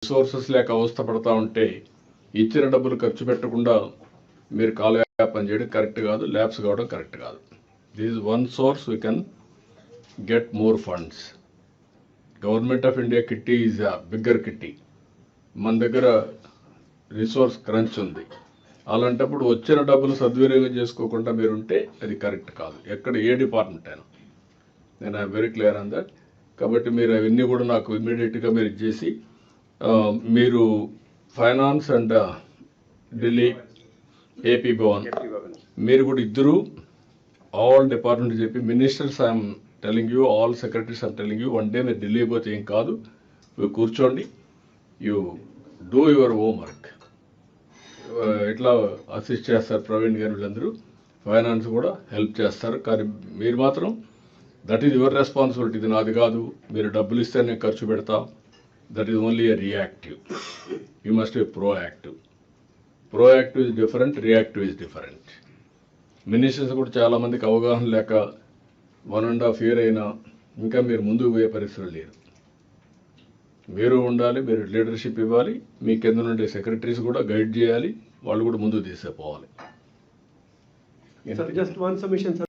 Resources లేక అవస్థ పడతా ఉంటే ఇచ్చిన డబ్బులు ఖర్చు పెట్టకుండా మీరు కాలయాపన చేయడం కరెక్ట్ కాదు, ల్యాబ్స్ కావడం కరెక్ట్ కాదు. This is one source we can get more funds. Government of India kitty is a bigger kitty. మన దగ్గర రిసోర్స్ క్రంచ్ ఉంది. అలాంటప్పుడు వచ్చిన డబ్బులు సద్వినియోగం చేసుకోకుండా మీరుంటే అది కరెక్ట్ కాదు, ఎక్కడ ఏ డిపార్ట్మెంట్ అయినా. నేను I'm very clear on that. కాబట్టి మీరు అవన్నీ కూడా నాకు ఇమ్మీడియట్గా మీరు ఇచ్చేసి మీరు finance and Delhi AP Bhavan మీరు కూడా ఇద్దరు ఆల్ డిపార్ట్మెంట్ చెప్పి ministers I'm telling you, all secretaries I'm telling you, one day మీరు ఢిల్లీ పోతే ఏం కాదు, మీరు కూర్చోండి, యూ డూ యువర్ హోంవర్క్. ఇట్లా అసిస్ట్ చేస్తారు ప్రవీణ్ గారు, వీళ్ళందరూ ఫైనాన్స్ కూడా హెల్ప్ చేస్తారు. కానీ మీరు మాత్రం దట్ ఈజ్ యువర్ రెస్పాన్సిబిలిటీ, ఇది నాది కాదు, మీరు డబ్బులు ఇస్తే నేను ఖర్చు పెడతా. That is only a reactive. You must be proactive. Proactive is different, reactive is different. Ministers కూడా చాలామందికి అవగాహన లేక 1.5 year అయినా ఇంకా మీరు ముందుకు పోయే పరిస్థితులు లేరు. మీరు ఉండాలి, మీరు లీడర్షిప్ ఇవ్వాలి, మీ కింద నుండే సెక్రటరీస్ కూడా గైడ్ చేయాలి, వాళ్ళు కూడా ముందుకు తీసుకుపోవాలి. Sir, just one submission, sir.